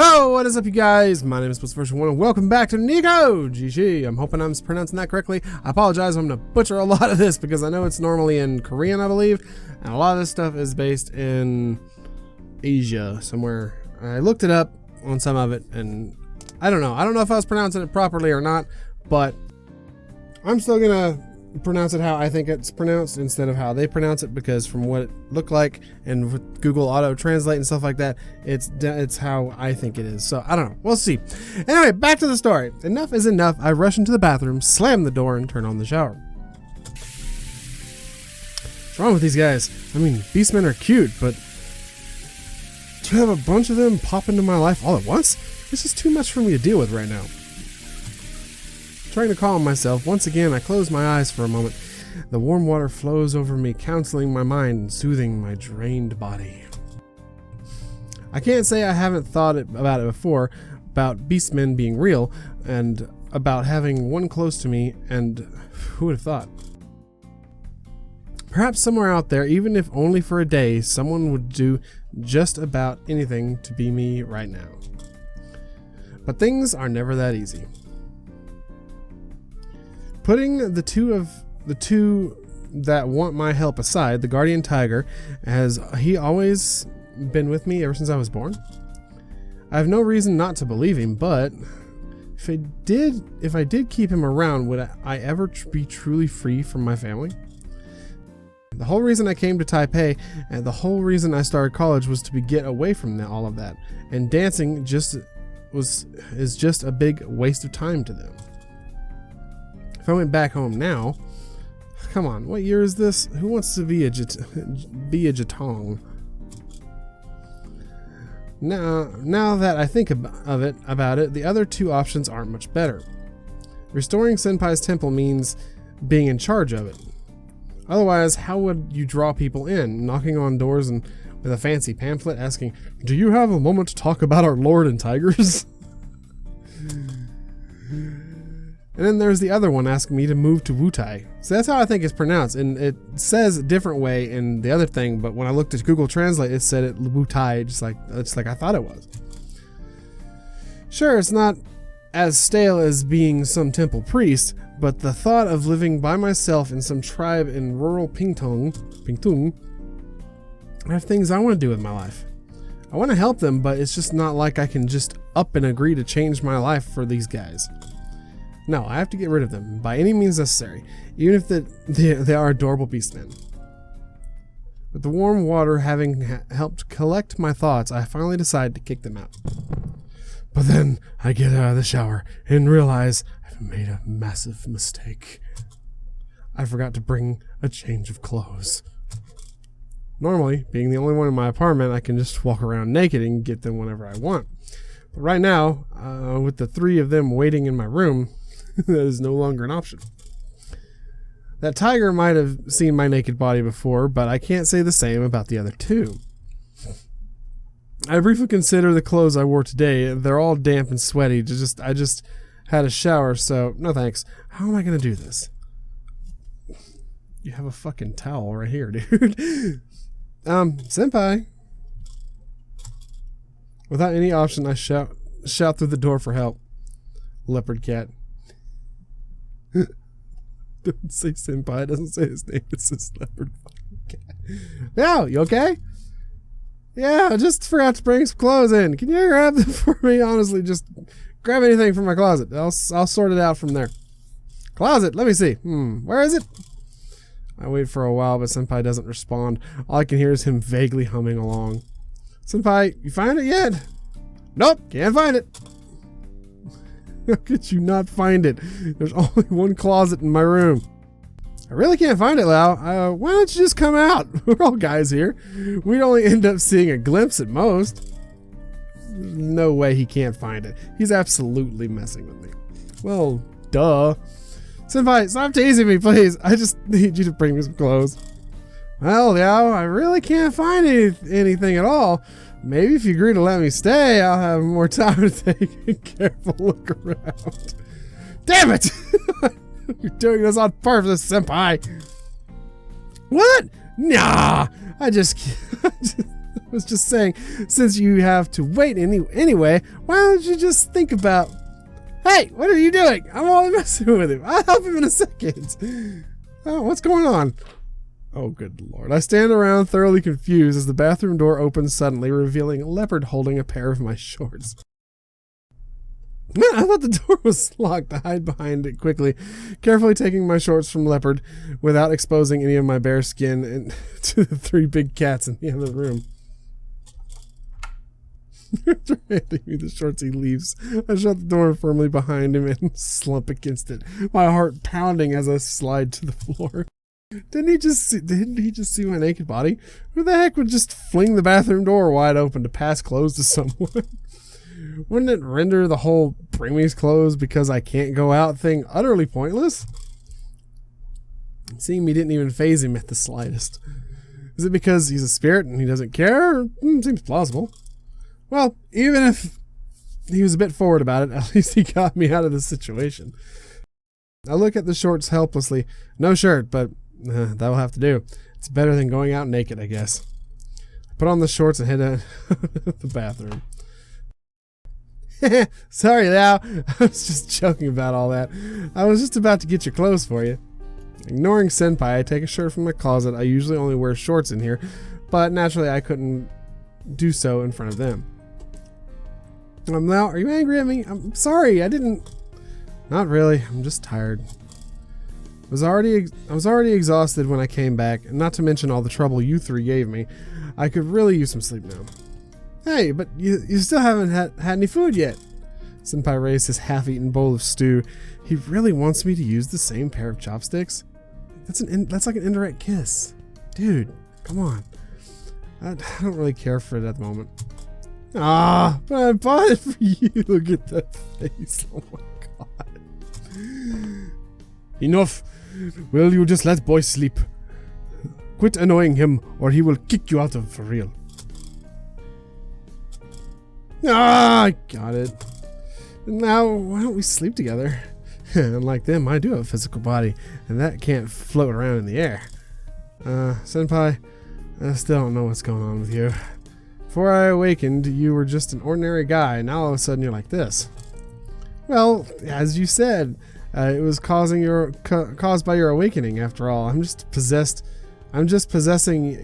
Hello, what is up, you guys? My name is Version1 and welcome back to NekoJishi. I'm hoping I'm pronouncing that correctly. I apologize, I'm going to butcher a lot of this because I know it's normally in Korean, I believe, and a lot of this stuff is based in Asia somewhere. I looked it up on some of it and I don't know. I don't know if I was pronouncing it properly or not, but I'm still going to pronounce it how I think it's pronounced instead of how they pronounce it, because from what it looked like and with Google auto translate and stuff like that, it's how I think it is. So I don't know, we'll see. Anyway, back to the story. Enough is enough. I rush into the bathroom, slam the door, and turn on the shower. What's wrong with these guys? I mean, beastmen are cute, but to have a bunch of them pop into my life all at once, this is too much for me to deal with right now. Trying to calm myself, once again I close my eyes for a moment. The warm water flows over me, counseling my mind and soothing my drained body. I can't say I haven't thought about it before, about beastmen being real, and about having one close to me, and who would have thought? Perhaps somewhere out there, even if only for a day, someone would do just about anything to be me right now. But things are never that easy. Putting the two that want my help aside, the guardian tiger, has he always been with me ever since I was born? I have no reason not to believe him, but if I did keep him around, would I ever be truly free from my family? The whole reason I came to Taipei and the whole reason I started college was to get away from all of that, and dancing is just a big waste of time to them. If I went back home now, come on, what year is this? Who wants to be a Jatong? Now that I think about it, the other two options aren't much better. Restoring Senpai's temple means being in charge of it. Otherwise, how would you draw people in, knocking on doors and with a fancy pamphlet asking, "Do you have a moment to talk about our lord and tigers?" And then there's the other one asking me to move to Wutai. So that's how I think it's pronounced. And it says a different way in the other thing, but when I looked at Google Translate, it said it Wutai, just like I thought it was. Sure, it's not as stale as being some temple priest, but the thought of living by myself in some tribe in rural Pingtung, I have things I want to do with my life. I want to help them, but it's just not like I can just up and agree to change my life for these guys. No, I have to get rid of them by any means necessary, even if they are adorable beastmen. With the warm water having helped collect my thoughts, I finally decide to kick them out. But then I get out of the shower and realize I've made a massive mistake. I forgot to bring a change of clothes. Normally, being the only one in my apartment, I can just walk around naked and get them whenever I want. But right now, with the three of them waiting in my room, that is no longer an option. That tiger might have seen my naked body before, but I can't say the same about the other two. I briefly consider the clothes I wore today. They're all damp and sweaty. I just had a shower, so no thanks. How am I going to do this? You have a fucking towel right here, dude. Senpai. Without any option, I shout through the door for help. Leopard cat. Doesn't say senpai, doesn't say his name, it says leopard fucking cat. Yo, you okay? Yeah, I just forgot to bring some clothes in. Can you grab them for me? Honestly, just grab anything from my closet. I'll sort it out from there. Closet, let me see. Where is it? I wait for a while, but Senpai doesn't respond. All I can hear is him vaguely humming along. Senpai, you find it yet? Nope, can't find it. How could you not find it? There's only one closet in my room. I really can't find it, Lau. Why don't you just come out? We're all guys here. We'd only end up seeing a glimpse at most. There's no way he can't find it. He's absolutely messing with me. Well, duh. Senpai, stop teasing me, please. I just need you to bring me some clothes. Well, Liao, I really can't find anything at all. Maybe if you agree to let me stay, I'll have more time to take a careful look around. Damn it! You're doing this on purpose, Senpai. What? Nah, I just was just saying, since you have to wait anyway, why don't you just think about... Hey, what are you doing? I'm only messing with him. I'll help him in a second. Oh, what's going on? Oh, good Lord. I stand around thoroughly confused as the bathroom door opens suddenly, revealing a leopard holding a pair of my shorts. Man, I thought the door was locked. I hide behind it quickly, carefully taking my shorts from leopard without exposing any of my bare skin and to the 3 big cats in the other room. After handing me the shorts, he leaves. I shut the door firmly behind him and slump against it, my heart pounding as I slide to the floor. Didn't he just see my naked body? Who the heck would just fling the bathroom door wide open to pass clothes to someone? Wouldn't it render the whole bring me clothes because I can't go out thing utterly pointless? Seeing me didn't even faze him at the slightest. Is it because he's a spirit and he doesn't care? Seems plausible. Well, even if he was a bit forward about it, at least he got me out of the situation. I look at the shorts helplessly. No shirt, but that will have to do. It's better than going out naked, I guess. I put on the shorts and head to the bathroom. Sorry, Lao. I was just joking about all that. I was just about to get your clothes for you. Ignoring Senpai, I take a shirt from my closet. I usually only wear shorts in here, but naturally I couldn't do so in front of them. Lao, are you angry at me? I'm sorry, I didn't... Not really, I'm just tired. I was already exhausted when I came back, and not to mention all the trouble you 3 gave me. I could really use some sleep now. Hey, but you still haven't had any food yet. Senpai raised his half-eaten bowl of stew. He really wants me to use the same pair of chopsticks? That's like an indirect kiss. Dude, come on. I don't really care for it at the moment. Ah, but I bought it for you. Look at that face. Oh my god. Enough. Will you just let boy sleep? Quit annoying him or he will kick you out of for real. Ah, I got it. Now, why don't we sleep together? Unlike them, I do have a physical body, and that can't float around in the air. Senpai, I still don't know what's going on with you. Before I awakened, you were just an ordinary guy. Now all of a sudden you're like this. Well, as you said, it was caused by your awakening. After all, I'm just possessing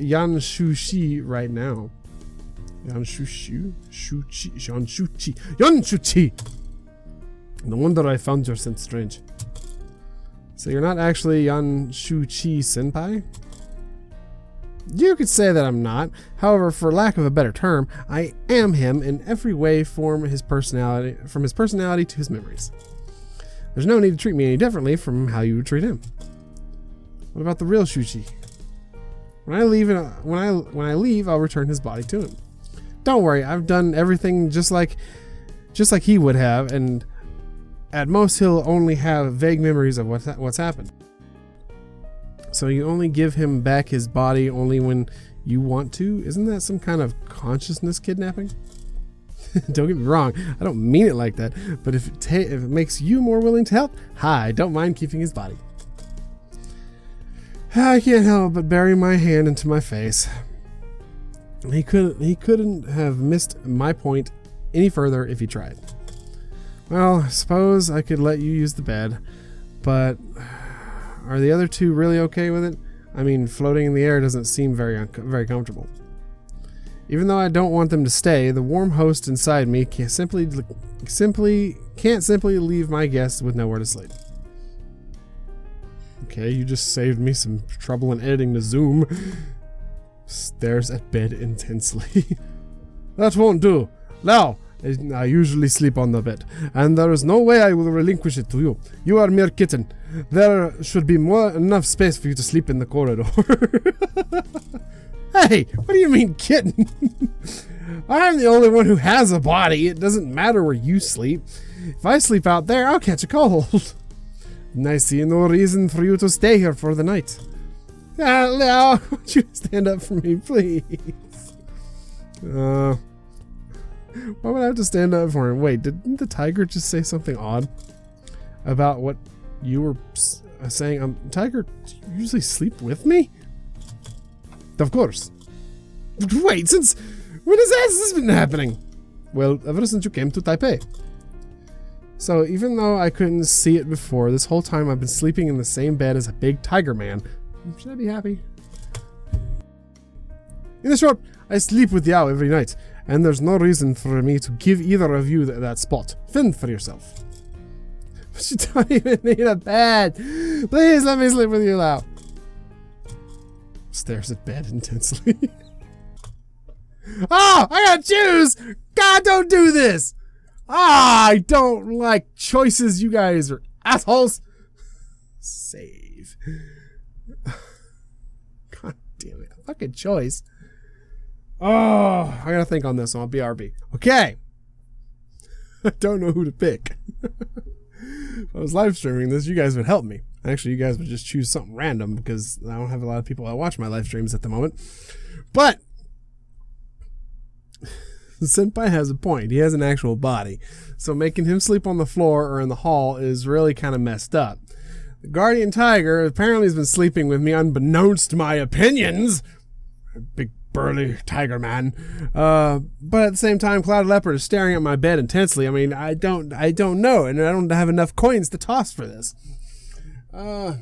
Yan Shushi right now. Yan Shuchi. No wonder I found your scent strange. So you're not actually Yan Shuchi Senpai? You could say that I'm not. However, for lack of a better term, I am him in every way from his personality to his memories. There's no need to treat me any differently from how you would treat him. What about the real Shuchi? When I leave, I'll return his body to him. Don't worry, I've done everything just like he would have, and at most he'll only have vague memories of what's happened. So you only give him back his body only when you want to? Isn't that some kind of consciousness kidnapping? Don't get me wrong, I don't mean it like that, but if it makes you more willing to help, I don't mind keeping his body. I can't help but bury my hand into my face. He couldn't have missed my point any further if he tried. Well, I suppose I could let you use the bed, but are the other 2 really okay with it? I mean, floating in the air doesn't seem very comfortable. Even though I don't want them to stay, the warm host inside me can't simply leave my guests with nowhere to sleep. Okay, you just saved me some trouble in editing the Zoom. Stares at bed intensely. That won't do. Now, I usually sleep on the bed, and there is no way I will relinquish it to you. You are a mere kitten. There should be enough space for you to sleep in the corridor. Hey, what do you mean kitten? I'm the only one who has a body. It doesn't matter where you sleep. If I sleep out there, I'll catch a cold. And I see no reason for you to stay here for the night. Now, won't you stand up for me, please? Why would I have to stand up for him? Wait, didn't the tiger just say something odd about what you were saying? Tiger, do you usually sleep with me? Of course. Wait, when has this been happening? Well, ever since you came to Taipei. So even though I couldn't see it before, this whole time I've been sleeping in the same bed as a big tiger man. Should I be happy? In the short, I sleep with Yao every night, and there's no reason for me to give either of you that spot. Fend for yourself. But you don't even need a bed. Please let me sleep with you now. Stares at bed intensely. Oh, I gotta choose! God, don't do this! Ah, I don't like choices. You guys are assholes. Save. God damn it. Fucking choice. Oh, I gotta think on this one. I'll BRB. Okay. I don't know who to pick. If I was live streaming this, you guys would help me. Actually, you guys would just choose something random because I don't have a lot of people that watch my live streams at the moment. But Senpai has a point. He has an actual body. So making him sleep on the floor or in the hall is really kind of messed up. The guardian tiger apparently has been sleeping with me unbeknownst to my opinions. Big burly tiger man. But at the same time, Clouded Leopard is staring at my bed intensely. I mean, I don't know, and I don't have enough coins to toss for this. I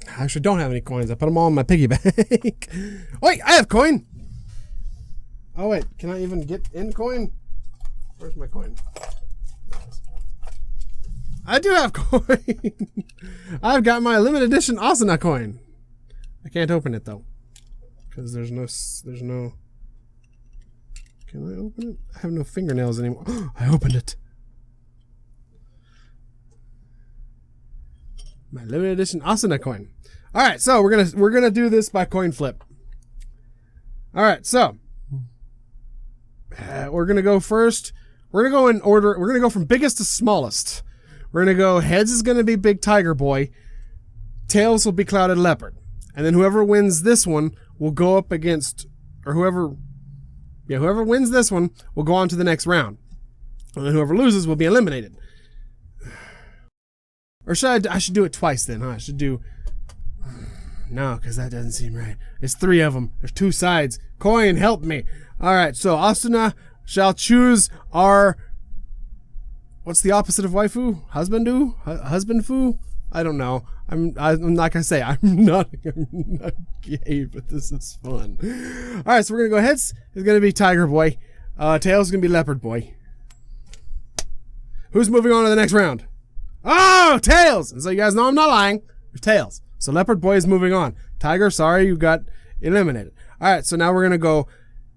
actually don't have any coins. I put them all in my piggy bank. Wait, I have coin! Oh wait, can I even get in coin? Where's my coin? I do have coin! I've got my limited edition Asuna coin. I can't open it though. Because there's no... Can I open it? I have no fingernails anymore. I opened it. My limited edition Asuna coin. Alright, so we're gonna do this by coin flip. Alright, so we're gonna go first. We're gonna go in order. We're gonna go from biggest to smallest. We're gonna go heads is gonna be Big Tiger Boy. Tails will be Clouded Leopard. And then whoever wins this one will go up against, or whoever wins this one will go on to the next round. And then whoever loses will be eliminated. Or should I should do it twice then, huh? I should do... No, because that doesn't seem right. There's 3 of them. There's 2 sides. Coin, help me. Alright, so Asuna shall choose our... What's the opposite of waifu? Husbandu? Husbandfu? I don't know. I'm like I say, I'm not gay, but this is fun. Alright, so we're gonna go heads. It's gonna be Tiger Boy. Tails is gonna be Leopard Boy. Who's moving on to the next round? Oh, Tails! And so you guys know I'm not lying. There's Tails. So Leopard Boy is moving on. Tiger, sorry, you got eliminated. Alright, so now we're gonna go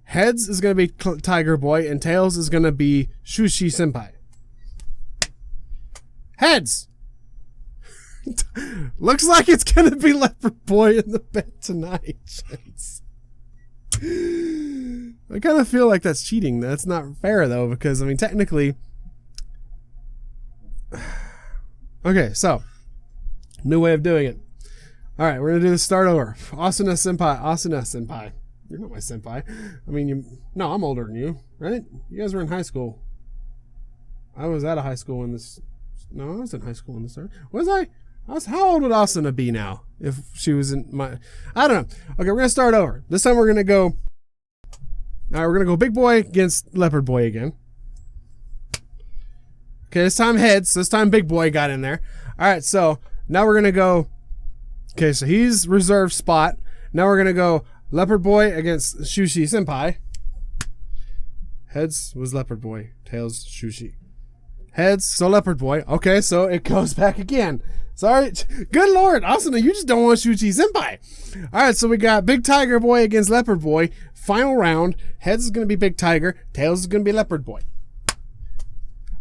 heads is gonna be Tiger Boy, and Tails is gonna be Shushi Senpai. Heads! Looks like it's gonna be Leopard Boy in the bed tonight. I kind of feel like that's cheating. That's not fair though, because I mean technically... Okay, so new way of doing it. Alright, we're gonna do the start over. Asuna Senpai. You're not my senpai. I mean, no, I'm older than you, right? You guys were in high school. I was out of high school when this... No, I was in high school when this started. Was I? How old would Asuna be now? If she was in my... I don't know. Okay, we're gonna start over. This time we're gonna go... Alright, we're gonna go Big Boy against Leopard Boy again. Okay, this time heads. This time Big Boy got in there. Alright, so now we're gonna go... Okay, so he's reserved spot. Now we're gonna go Leopard Boy against Shushi Senpai. Heads was Leopard Boy. Tails, Shushi. Heads, so Leopard Boy. Okay, so it goes back again. Sorry. Good Lord, Asuna, you just don't want Shushi Senpai. Alright, so we got Big Tiger Boy against Leopard Boy. Final round. Heads is gonna be Big Tiger. Tails is gonna be Leopard Boy.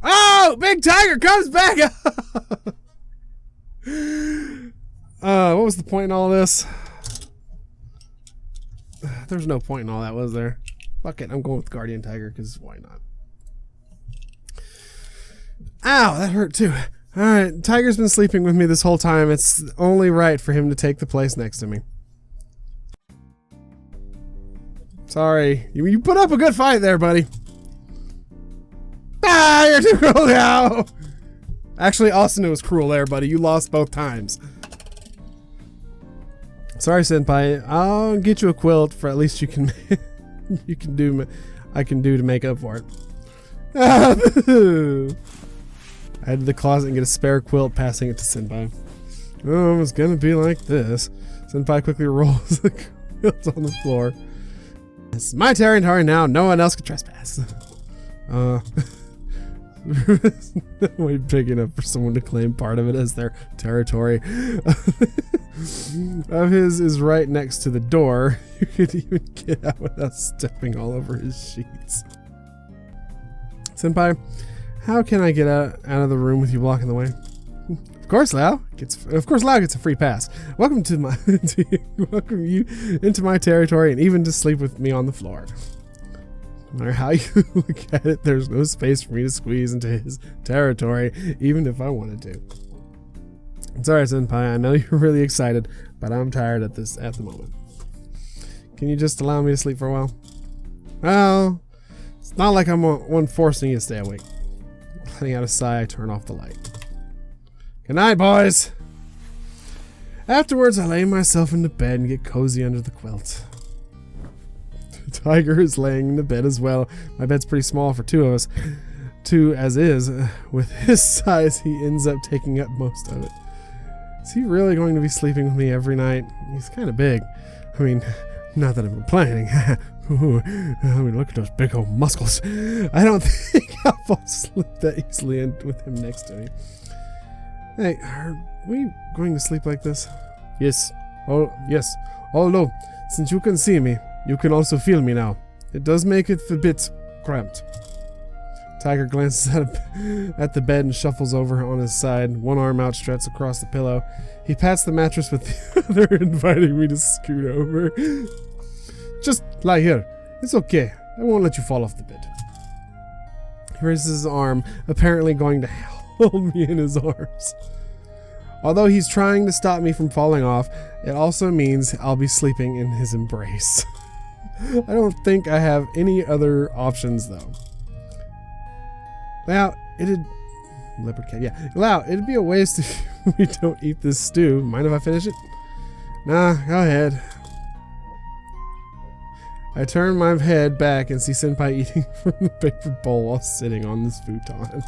Oh! Big Tiger comes back! What was the point in all this? There's no point in all that, was there? Fuck it, I'm going with Guardian Tiger, because why not? Ow, that hurt too. Alright, Tiger's been sleeping with me this whole time. It's only right for him to take the place next to me. Sorry. You put up a good fight there, buddy. Ah, you're too cruel now! Actually, Asuna was cruel there, buddy. You lost both times. Sorry, Senpai. I'll get you a quilt for at least you can I can do to make up for it. I head to the closet and get a spare quilt, passing it to Senpai. Oh, it's gonna be like this. Senpai quickly rolls the quilt on the floor. It's my territory now. No one else can trespass. Way big enough for someone to claim part of it as their territory. Of his is right next to the door. You could even get out without stepping all over his sheets. Senpai, how can I get out of the room with you blocking the way? Of course, Lao gets a free pass. Welcome to my welcome you into my territory, and even to sleep with me on the floor. No matter how you look at it, there's no space for me to squeeze into his territory, even if I wanted to. It's alright, Senpai. I know you're really excited, but I'm tired at the moment. Can you just allow me to sleep for a while? Well, it's not like I'm one forcing you to stay awake. Letting out a sigh, I turn off the light. Good night, boys! Afterwards, I lay myself into bed and get cozy under the quilt. Tiger is laying in the bed as well. My bed's pretty small for two of us. Two as is. With his size, he ends up taking up most of it. Is he really going to be sleeping with me every night? He's kind of big. I mean, not that I'm complaining. I mean, look at those big old muscles. I don't think I'll fall asleep that easily with him next to me. Hey, are we going to sleep like this? Yes. Oh, yes. Although, since you can see me, you can also feel me now. It does make it a bit cramped. Tiger glances at the bed and shuffles over on his side, one arm outstretched across the pillow. He pats the mattress with the other, inviting me to scoot over. Just lie here. It's okay. I won't let you fall off the bed. He raises his arm, apparently going to hold me in his arms. Although he's trying to stop me from falling off, it also means I'll be sleeping in his embrace. I don't think I have any other options, though. Wow, it'd be a waste if we don't eat this stew. Mind if I finish it? Nah, go ahead. I turn my head back and see Senpai eating from the paper bowl while sitting on this futon.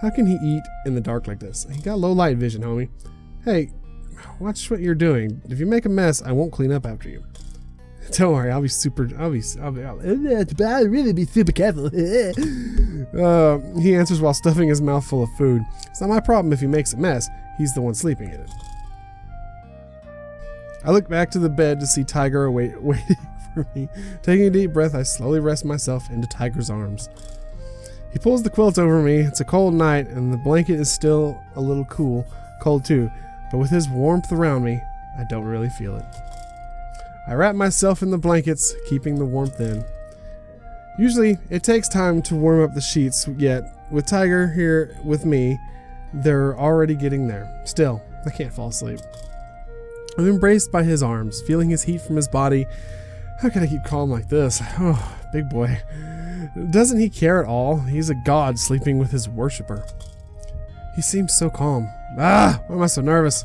How can he eat in the dark like this? He got low light vision, homie. Hey, watch what you're doing. If you make a mess, I won't clean up after you. Don't worry, I'll really be super careful. He answers while stuffing his mouth full of food. It's not my problem if he makes a mess. He's the one sleeping in it. I look back to the bed to see Tiger waiting for me. Taking a deep breath, I slowly rest myself into Tiger's arms. He pulls the quilt over me. It's a cold night, and the blanket is still a little cold too, but with his warmth around me, I don't really feel it. I wrap myself in the blankets, keeping the warmth in. Usually, it takes time to warm up the sheets, yet with Tiger here with me, they're already getting there. Still, I can't fall asleep. I'm embraced by his arms, feeling his heat from his body. How can I keep calm like this? Oh, big boy. Doesn't he care at all? He's a god sleeping with his worshiper. He seems so calm. Why am I so nervous?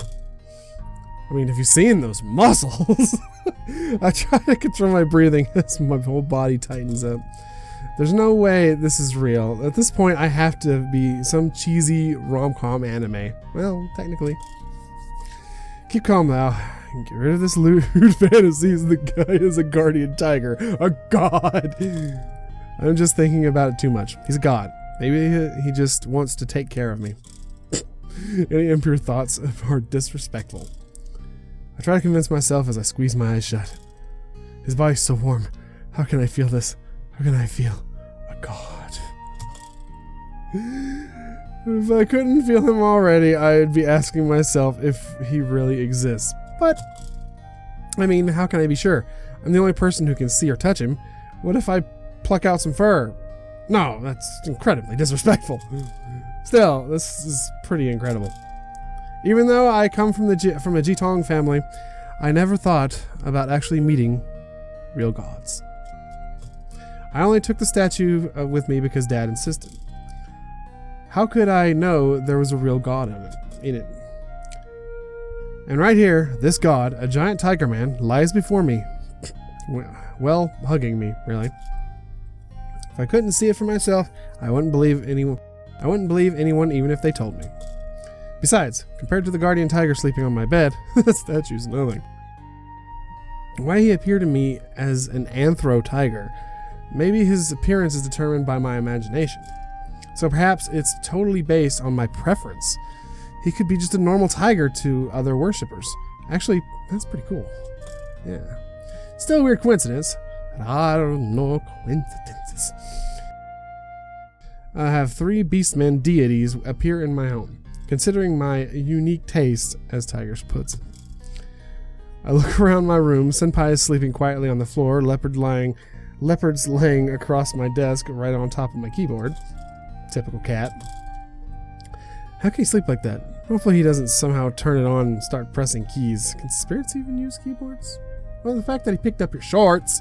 I mean, have you seen those muscles? I try to control my breathing as my whole body tightens up. There's no way this is real. At this point, I have to be some cheesy rom-com anime. Well, technically. Keep calm now. Get rid of this lewd fantasies. The guy is a guardian tiger. A god. I'm just thinking about it too much. He's a god. Maybe he just wants to take care of me. Any impure thoughts are disrespectful. I try to convince myself as I squeeze my eyes shut. His body's so warm. How can I feel this? How can I feel a god? If I couldn't feel him already, I'd be asking myself if he really exists. But, I mean, how can I be sure? I'm the only person who can see or touch him. What if I pluck out some fur? No, that's incredibly disrespectful. Still, this is pretty incredible. Even though I come from a Jitong family, I never thought about actually meeting real gods. I only took the statue with me because Dad insisted. How could I know there was a real god in it? And right here, this god, a giant tiger man, lies before me. Well, hugging me, really. If I couldn't see it for myself, I wouldn't believe anyone even if they told me. Besides, compared to the guardian tiger sleeping on my bed, that statue's nothing. Why he appeared to me as an anthro tiger? Maybe his appearance is determined by my imagination. So perhaps it's totally based on my preference. He could be just a normal tiger to other worshippers. Actually, that's pretty cool. Yeah. Still a weird coincidence. But I don't know coincidences. I have 3 beastmen deities appear in my home, considering my unique taste, as Tigers puts it. I look around my room. Senpai is sleeping quietly on the floor, leopards laying across my desk right on top of my keyboard. Typical cat. How can he sleep like that? Hopefully he doesn't somehow turn it on and start pressing keys. Can spirits even use keyboards? Well, the fact that he picked up your shorts.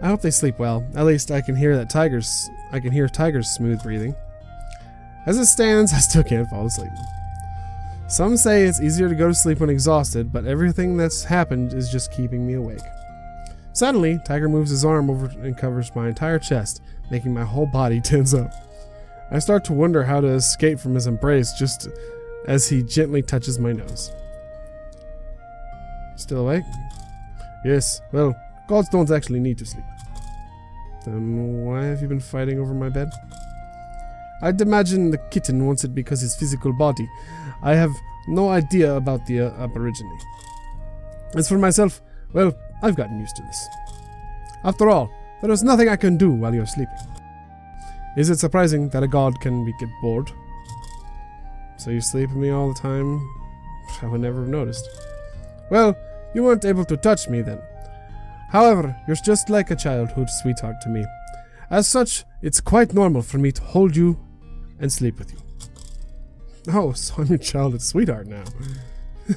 I hope they sleep well. At least I can hear Tiger's smooth breathing. As it stands, I still can't fall asleep. Some say it's easier to go to sleep when exhausted, but everything that's happened is just keeping me awake. Suddenly, Tiger moves his arm over and covers my entire chest, making my whole body tense up. I start to wonder how to escape from his embrace just as he gently touches my nose. Still awake? Yes, well, gods don't actually need to sleep. Then why have you been fighting over my bed? I'd imagine the kitten wants it because his physical body. I have no idea about the aborigine. As for myself, well, I've gotten used to this. After all, there is nothing I can do while you're sleeping. Is it surprising that a god can get bored? So you sleep with me all the time? I would never have noticed. Well, you weren't able to touch me then. However, you're just like a childhood sweetheart to me. As such, it's quite normal for me to hold you and sleep with you. Oh, so I'm your childhood sweetheart now.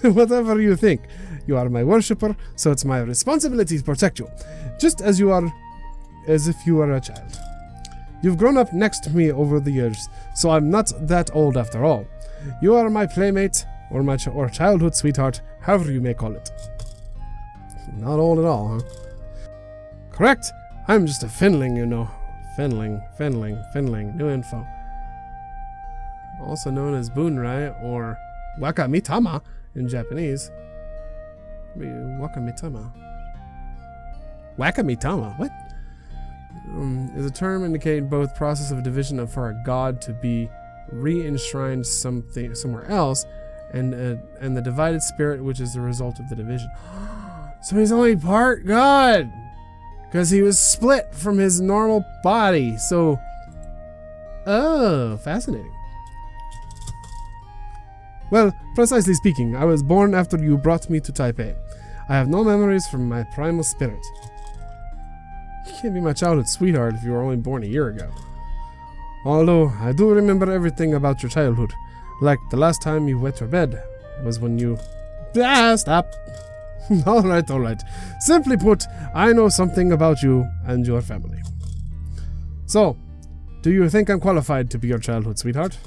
Whatever you think. You are my worshipper, so it's my responsibility to protect you. Just as if you are a child. You've grown up next to me over the years, so I'm not that old after all. You are my playmate, or childhood sweetheart, however you may call it. Not old at all, huh? Correct. I'm just a finling, you know. Finling. New info. Also known as Bunrai or Wakamitama in Japanese. Wakamitama. Wakamitama? What? Is a term indicating both process of division for a god to be re-enshrined somewhere else, and the divided spirit which is the result of the division. So he's only part god, because he was split from his normal body. So, oh, fascinating. Well, precisely speaking, I was born after you brought me to Taipei. I have no memories from my primal spirit. You can't be my childhood sweetheart if you were only born a year ago. Although, I do remember everything about your childhood. Like the last time you wet your bed was when you... Stop! Alright. Simply put, I know something about you and your family. So, do you think I'm qualified to be your childhood sweetheart?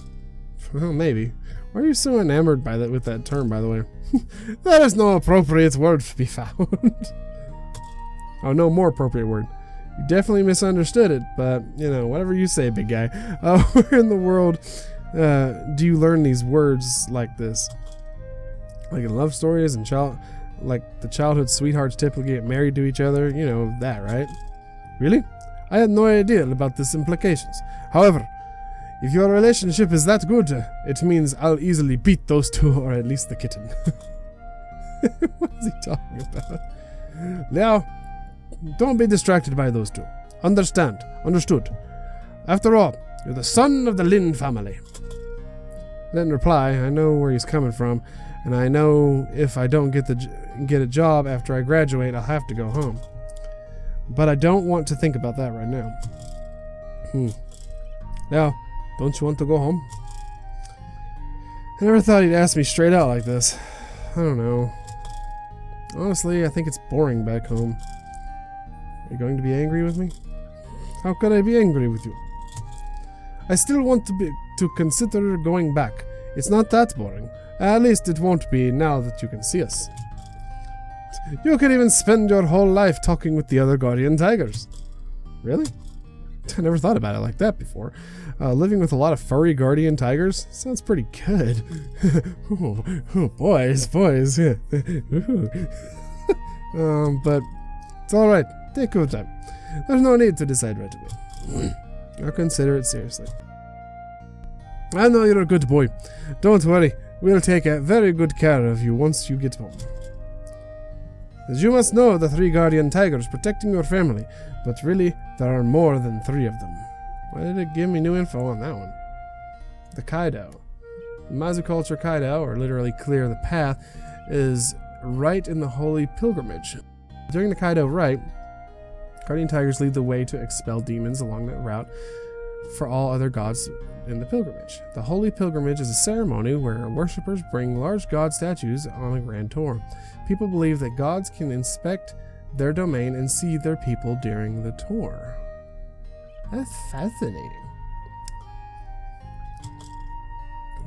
Well, maybe. Why are you so enamored with that term, by the way? There is no appropriate word to be found. Oh, no more appropriate word. You definitely misunderstood it, but, you know, whatever you say, big guy. Where in the world do you learn these words like this? Like in love stories and like the childhood sweethearts typically get married to each other, you know, that, right? Really? I had no idea about this implications. However, if your relationship is that good, it means I'll easily beat those two, or at least the kitten. What is he talking about? Now, don't be distracted by those two. Understood. After all, you're the son of the Lin family. I didn't reply. I know where he's coming from, and I know if I don't get a job after I graduate, I'll have to go home. But I don't want to think about that right now. Now, don't you want to go home? I never thought he'd ask me straight out like this. I don't know. Honestly, I think it's boring back home. Are you going to be angry with me? How could I be angry with you? I still want to consider going back. It's not that boring. At least it won't be now that you can see us. You could even spend your whole life talking with the other guardian tigers. Really? I never thought about it like that before. Living with a lot of furry guardian tigers sounds pretty good. Ooh, boys. But it's alright. Take your time. There's no need to decide right away. I'll consider it seriously. I know you're a good boy. Don't worry. We'll take very good care of you once you get home. As you must know, the 3 guardian tigers protecting your family, but really, there are more than 3 of them. Why did it give me new info on that one? The Kaido. Mazu culture Kaido, or literally clear the path, is right in the holy pilgrimage. During the Kaido rite, guardian tigers lead the way to expel demons along that route for all other gods in the pilgrimage. The holy pilgrimage is a ceremony where worshippers bring large god statues on a grand tour. People believe that gods can inspect their domain and see their people during the tour. That's fascinating.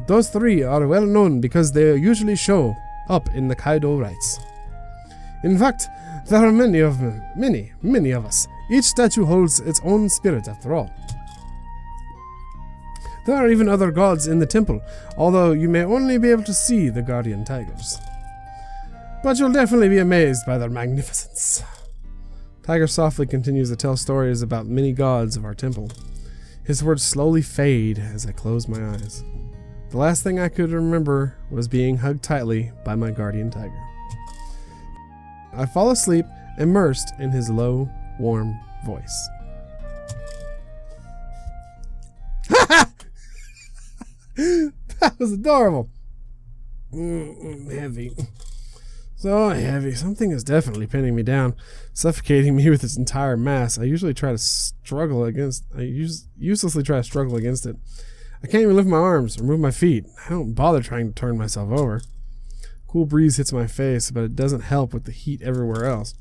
Those 3 are well known because they usually show up in the Kaido rites. In fact, there are many of us. Each statue holds its own spirit after all. There are even other gods in the temple, although you may only be able to see the guardian tigers. But you'll definitely be amazed by their magnificence. Tiger softly continues to tell stories about many gods of our temple. His words slowly fade as I close my eyes. The last thing I could remember was being hugged tightly by my guardian tiger. I fall asleep, immersed in his low, warm voice. That was adorable. Heavy. So heavy. Something is definitely pinning me down, suffocating me with its entire mass. I usually try to struggle against. Uselessly try to struggle against it. I can't even lift my arms or move my feet. I don't bother trying to turn myself over. Cool breeze hits my face, but it doesn't help with the heat everywhere else.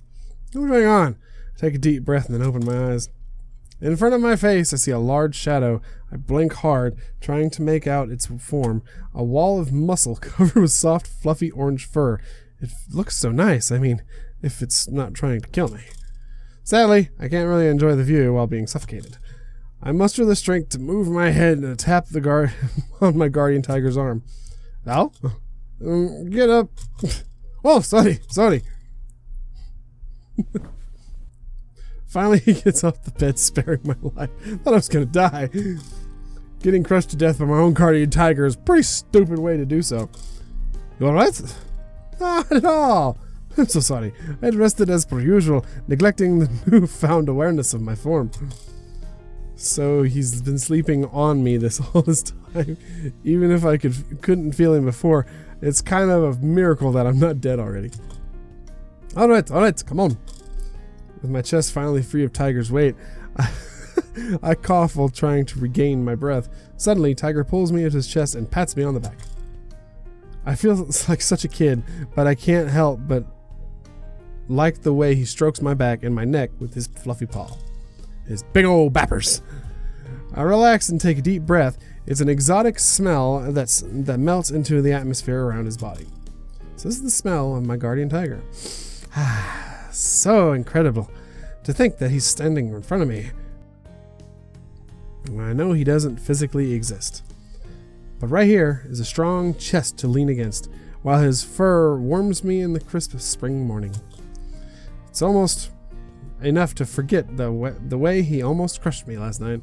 What's going on? I take a deep breath and then open my eyes. In front of my face, I see a large shadow. I blink hard, trying to make out its form. A wall of muscle covered with soft, fluffy orange fur. It looks so nice. I mean, if it's not trying to kill me. Sadly, I can't really enjoy the view while being suffocated. I muster the strength to move my head and tap the guard on my guardian tiger's arm. Val? Get up. Oh, sorry. Finally, he gets off the bed, sparing my life. Thought I was gonna die. Getting crushed to death by my own guardian tiger is a pretty stupid way to do so. You alright? Not at all. I'm so sorry. I had rested as per usual, neglecting the newfound awareness of my form. So he's been sleeping on me all this time. Even if I couldn't feel him before, it's kind of a miracle that I'm not dead already. Alright, come on. With my chest finally free of Tiger's weight, I cough while trying to regain my breath. Suddenly, Tiger pulls me at his chest and pats me on the back. I feel like such a kid, but I can't help but like the way he strokes my back and my neck with his fluffy paw. His big old bappers. I relax and take a deep breath. It's an exotic smell that melts into the atmosphere around his body. So this is the smell of my guardian tiger. So incredible to think that he's standing in front of me. I know he doesn't physically exist. But right here is a strong chest to lean against, while his fur warms me in the crisp spring morning. It's almost enough to forget the way he almost crushed me last night.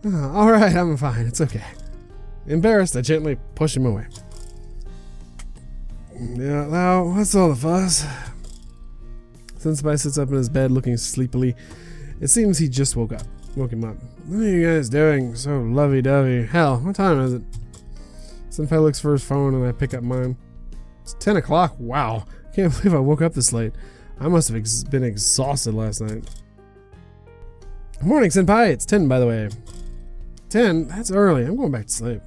Alright, I'm fine. It's okay. Embarrassed, I gently push him away. Yeah, now, what's all the fuss? Senpai sits up in his bed looking sleepily. It seems he just woke him up. What are you guys doing? So lovey-dovey. Hell, what time is it? Senpai looks for his phone and I pick up mine. It's 10 o'clock. Wow. Can't believe I woke up this late. I must have been exhausted last night. Good morning, Senpai. It's 10, by the way. 10? That's early. I'm going back to sleep.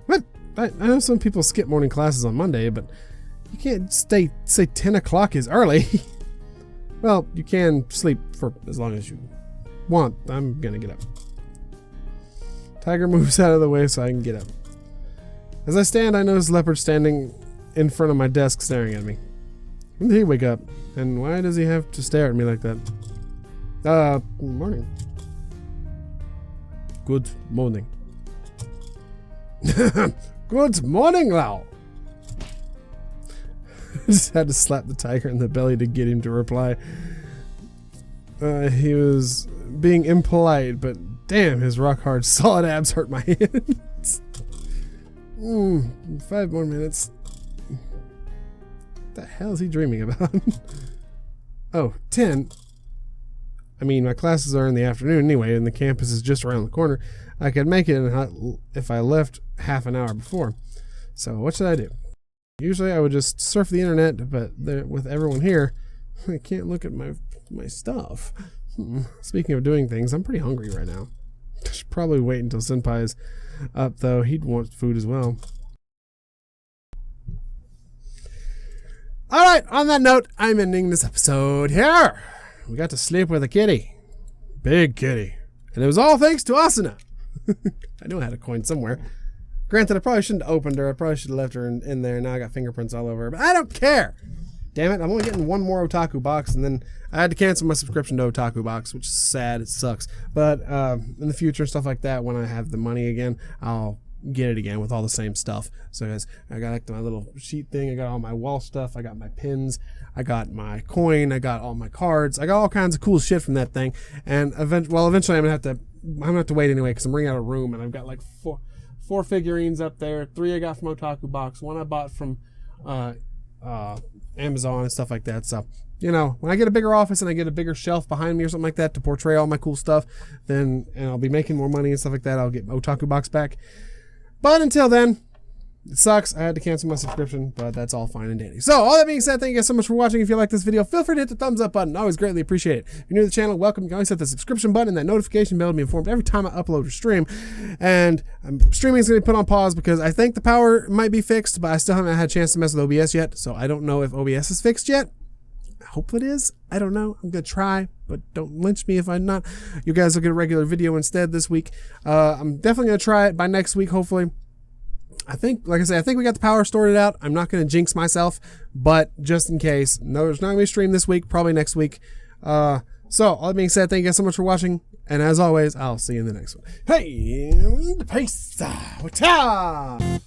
What? I know some people skip morning classes on Monday, but you can't say 10 o'clock is early. Well, you can sleep for as long as you want. I'm gonna get up. Tiger moves out of the way so I can get up. As I stand, I notice Leopard standing in front of my desk staring at me. When did he wake up? And why does he have to stare at me like that? Morning. Good morning. Good morning, Lau. I just had to slap the tiger in the belly to get him to reply. He was being impolite, but damn, his rock-hard, solid abs hurt my hands. 5 more minutes. What the hell is he dreaming about? Oh, 10. I mean, my classes are in the afternoon anyway, and the campus is just around the corner. I could make it if I left half an hour before. So what should I do? Usually I would just surf the internet, but with everyone here, I can't look at my stuff. Speaking of doing things, I'm pretty hungry right now. I should probably wait until Senpai's up, though. He'd want food as well. Alright, on that note, I'm ending this episode here. We got to sleep with a kitty. Big kitty. And it was all thanks to Asuna. I knew I had a coin somewhere. Granted, I probably shouldn't have opened her. I probably should have left her in there. Now I got fingerprints all over her. But I don't care. Damn it. I'm only getting one more Otaku box. And then I had to cancel my subscription to Otaku box, which is sad. It sucks. But in the future, stuff like that, when I have the money again, I'll get it again with all the same stuff. So guys, I got like my little sheet thing. I got all my wall stuff. I got my pins. I got my coin. I got all my cards. I got all kinds of cool shit from that thing. And eventually I'm gonna have to wait anyway because I'm running out of room. And I've got like four figurines up there. 3 I got from Otaku box. 1 I bought from Amazon and stuff like that. So, you know, when I get a bigger office and I get a bigger shelf behind me or something like that to portray all my cool stuff, then and I'll be making more money and stuff like that, I'll get Otaku box back. But until then, it sucks. I had to cancel my subscription, but that's all fine and dandy. So, all that being said, thank you guys so much for watching. If you like this video, feel free to hit the thumbs up button. I always greatly appreciate it. If you're new to the channel, welcome. You can always hit the subscription button and that notification bell to be informed every time I upload or stream. And streaming is going to be put on pause because I think the power might be fixed, but I still haven't had a chance to mess with OBS yet. So, I don't know if OBS is fixed yet. I hope it is. I don't know. I'm going to try, but don't lynch me if I'm not. You guys will get a regular video instead this week. I'm definitely going to try it by next week, hopefully. I think, like I said, I think we got the power sorted out. I'm not going to jinx myself, but just in case, no, there's not going to be a stream this week, probably next week. So, all that being said, thank you guys so much for watching, and as always, I'll see you in the next one. Hey, peace. Wata!